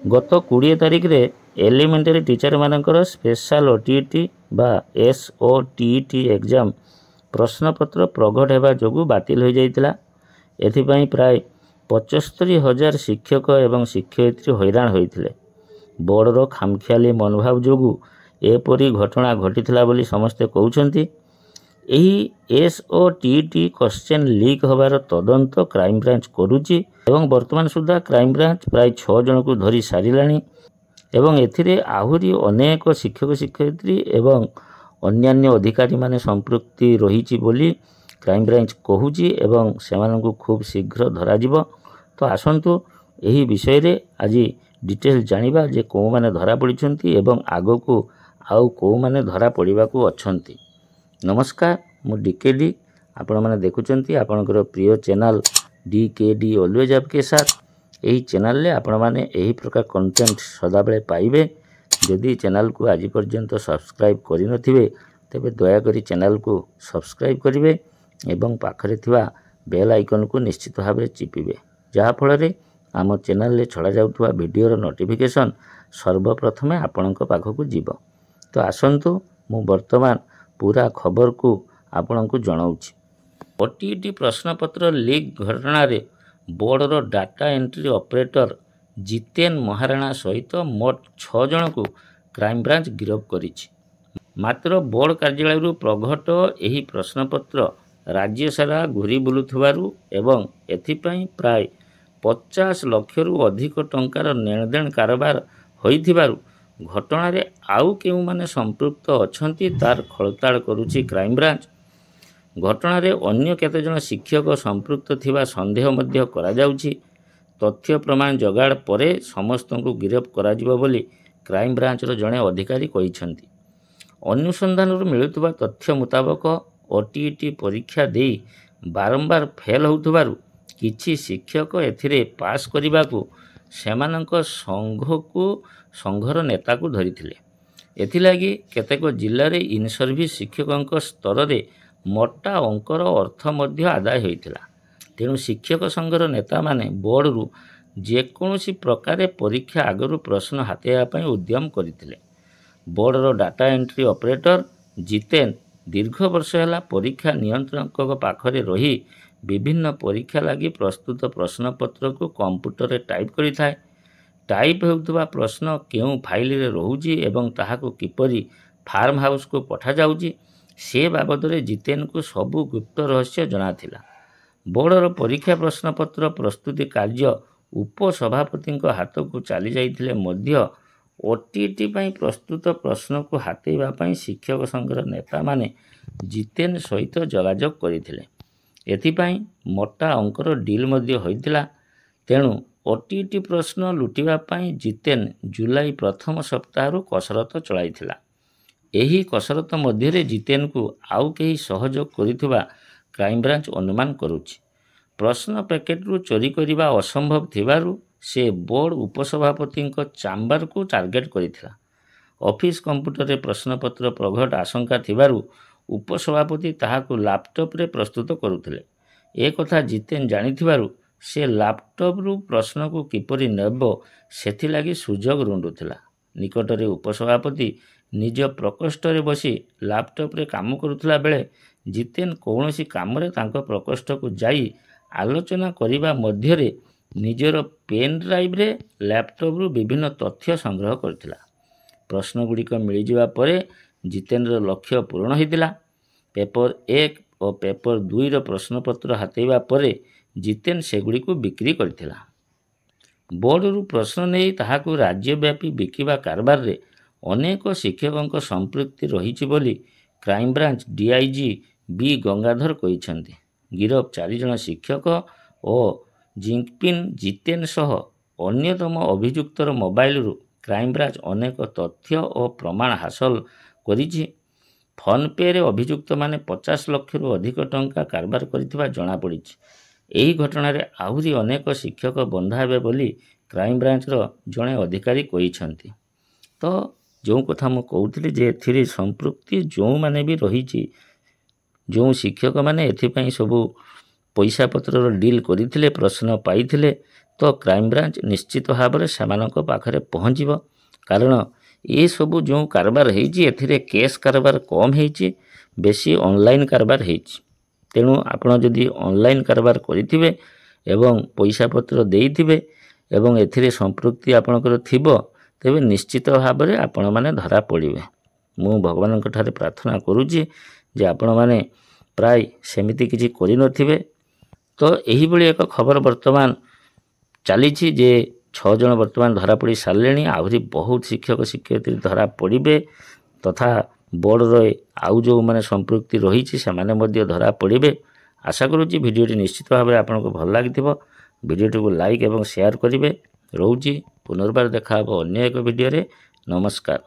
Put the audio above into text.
गत 20 तारिख रे एलिमेंटरी टीचर मानकर स्पेशल ओटीईटी बा एसओटीईटी एग्जाम प्रश्नपत्र प्रगट होगा जो बातिल हो जाइतिला। एथिपाई प्राय 75,000 शिक्षक एवं शिक्षयित्री हैरान होइतिले। बोर्डर खामखियाली मनोभाव जो एपरी घटना घटीथिला बोली समस्ते कहउछंती। एही एसओटीईटी क्वेश्चन लीक होबार तदंत क्राइम ब्रांच करुची एवं वर्तमान सुधा क्राइम ब्रांच प्राय 6 जन को धरी सारिलानी एवं एथिरे आहुरी अनेक शिक्षक शिक्षयित्री एवं अन्यान्य अधिकारी माने संपृक्ति रही बोली क्राइम ब्रांच कहूची एवं सेमानंकु खूब शीघ्र धरा जिवो। तो आसंतु एही विषय रे आज डिटेल जानिबा जे को माने धरा पड़िछंती एवं आगो को आउ को माने धरा पड़िबा को अछंती। नमस्कार, मु डीकेडी आपण माने देखुचंती आपनकर प्रिय चैनल डीकेडी ऑलवेज आपके साथ। यही चैनल ले आपण माने यही प्रकार कंटेंट सदाबेले पाइबे। जदि चैनल को आज पर्यंत सब्सक्राइब करि नथिबे तेबे दया करी चैनल को सब्सक्राइब करिवे एवं पाखरे थिबा बेल आइकन को निश्चित भाव में चिपिबे, जहा फल रे आम चैनल ले छड़ा जाउथुवा वीडियो नोटिफिकेशन सर्वप्रथमे आपणक पाखकु जीवो। तो आसंतु मु वर्तमान पूरा खबर को आपणकु जणाउछि। ओटीईटी प्रश्नपत्र लीक घटना रे border data entry operator Jiten Maharana सहित मोट 6 जन को क्राइम ब्रांच गिरफ्त करिछि। मात्र बोर्ड कार्यालय प्रघट एही प्रश्नपत्र राज्य सारा घूरी बुलुथुवारु एवं एथिपाई प्राय 50 लाख रु अधिक टंकार लेनदेन कारोबार होइथिबारु घटना रे आउ केउ माने संपृक्त अछंती तार खलताड़ करुछि क्राइम ब्रांच। घटना रे अन्य केते जन शिक्षक संपृक्त थिबा संदेह मध्य करा जाउछि। तथ्य प्रमाण जगाड़ परे समस्त को गिरफ्त करा जिवो बोली क्राइम ब्रांच रो जणे अधिकारी कहिसंती। अनुसंधान मिलुथुबा तथ्य मुताबक ओटीईटी परीक्षा देई बारंबार फेल होउथुबारु किछि शिक्षक एथिरे पास करिबाकू सेमानंक संघर नेता को धरिथिले। एथिलागी केतेक जिल्ला रे इन सर्विस शिक्षकंक स्तर रे मोटा अंकर अर्थ मध्य आदाय होइथिला। तेणु शिक्षक संघर नेता माने बोर्ड रु जेकोसी प्रकार परीक्षा आगरु प्रश्न हातेया पई उद्यम करिथिले। Border data entry operator Jiten दीर्घ वर्ष है परीक्षा नियंत्रक पाखरे रही विभिन्न परीक्षा लगी प्रस्तुत प्रश्नपत्र को कंप्यूटर रे टाइप करिथाए। टाइप होउथबा प्रश्न केउ फाइल रे रहुजी एवं ताहाको किपरि फार्म हाउस को पठा जाउजी से बाबद रे जितेन को सबु गुप्त रहस्य जना थिला। बोर्डर परीक्षा प्रश्नपत्र प्रस्तुति कार्य उपसभापति हाथ को चली जाइथिले मध्य ओटीईटी पई प्रस्तुत प्रश्न को हातेइबा पई शिक्षक संघर नेता माने जितेन सहित जोगाजोग करथिले। एथिपाई मोटा अंकर डील मध्य होइतिला। तेणु ओटीईटी प्रश्न लुटिबा पई जितेन जुलाई प्रथम सप्ताह कसरत चलाइथिला। एही कसरत मध्य रे जितेन को आउ केही सहयोग करिथुबा क्राइम ब्रांच अनुमान करुछि। प्रश्न पैकेट रु चोरी करिबा असंभव थिबारु से बोर्ड उपसभापति चाम्बर को टार्गेट करिथिला। ऑफिस कंप्यूटर रे प्रश्नपत्र प्रघट आशंका थिबारु उपसभापति ताहाकु लैपटॉप रे प्रस्तुत करुथिले। ए कथा जितेन जानिथिबारु से लैपटॉप रु प्रश्न को किपरि नेबो सेथिलागी सुजोग रुंडुथिला। निकट रे उपसभापति निज प्रकोष्ठ रे बसी लैपटॉप रे काम करुथिला बेले जितेन कौनसी काम रे तांको प्रकोष्ठ को जाई आलोचना करिबा मध्य रे निजर पेन ड्राइव रे लैपटॉप रु विभिन्न तथ्य संग्रह करथिला। प्रश्न गुड़िक मिल जावा परे जितेन्द्र लक्ष्य पूर्ण होइतिला। पेपर 1 और पेपर 2 रो प्रश्नपत्र हातेइबा परे जितेन सेगुड़ी को बिक्री करथिला। बोर्ड रु प्रश्न नहीं ताहाकु राज्यव्यापी बिकिबा कारबार रे अनेक शिक्षकों संपृक्ति रही बोली crime branch DIG B Gangadhar कहिसंती। गिरफ 4 जन शिक्षक और जिंकपिन जितेन सह अन्यतम अभियुक्तर मोबाइल रु क्राइम ब्रांच अनेक तथ्य और प्रमाण हासिल करिछि। फोन पे रे अभियुक्त माने 50 लाख रु अधिक टंका कारबार करिथिबा जणा पड़िछि। एही घटना रे आहुरी अनेक शिक्षक बंधा हेबे बोली क्राइम ब्रांच रो जणे अधिकारी कहिसंती। तो जो कथा मु कहउथिली जे एथिरे संपृक्ति जो माने भी रहिछि, जो शिक्षक माने एथिपई सबु पैसा पत्र डील करथिले प्रश्न पाइथिले ତ କ୍ରାଇମବ୍ରାଞ୍ଚ ନିଶ୍ଚିତ ଭାବରେ ସେମାନଙ୍କ ପାଖରେ ପହଞ୍ଚିବ। କାରଣ ଏସବୁ ଯେଉଁ କାରବାର ହେଇଛି ଏଥିରେ କେସ୍ କାରବାର କମ୍ ହେଇଛି, ବେଶୀ ଅନଲାଇନ୍ କାରବାର ହେଇଛି। ତେଣୁ ଆପଣ ଯଦି ଅନଲାଇନ୍ କାରବାର କରିଥିବେ ଏବଂ ପଇସା ପତ୍ର ଦେଇଥିବେ ଏବଂ ଏଥିରେ ସମ୍ପୃକ୍ତି ଆପଣଙ୍କର ଥିବ, ତେବେ ନିଶ୍ଚିତ ଭାବରେ ଆପଣମାନେ ଧରା ପଡ଼ିବେ। ମୁଁ ଭଗବାନଙ୍କ ଠାରେ ପ୍ରାର୍ଥନା କରୁଛି ଯେ ଆପଣମାନେ ପ୍ରାୟ ସେମିତି କିଛି କରିନଥିବେ। ତ ଏହିଭଳି ଏକ ଖବର ବର୍ତ୍ତମାନ ଚାଲିଛି ଯେ 6 ଜଣ ବର୍ତ୍ତମାନ ଧରାପଡ଼ି ସାରିଲେଣି। ଆହୁରି ବହୁତ ଶିକ୍ଷକ ଶିକ୍ଷୟିତ୍ରୀ ଧରା ପଡ଼ିବେ ତଥା ବୋର୍ଡ଼ରେ ଆଉ ଯେଉଁମାନେ ସମ୍ପୃକ୍ତି ରହିଛି ସେମାନେ ମଧ୍ୟ ଧରା ପଡ଼ିବେ। ଆଶା କରୁଛି ଭିଡ଼ିଓଟି ନିଶ୍ଚିତ ଭାବରେ ଆପଣଙ୍କୁ ଭଲ ଲାଗିଥିବ। ଭିଡ଼ିଓଟିକୁ ଲାଇକ୍ ଏବଂ ସେୟାର କରିବେ। ରହୁଛି, ପୁନର୍ବାର ଦେଖା ହେବ ଅନ୍ୟ ଏକ ଭିଡ଼ିଓରେ। ନମସ୍କାର।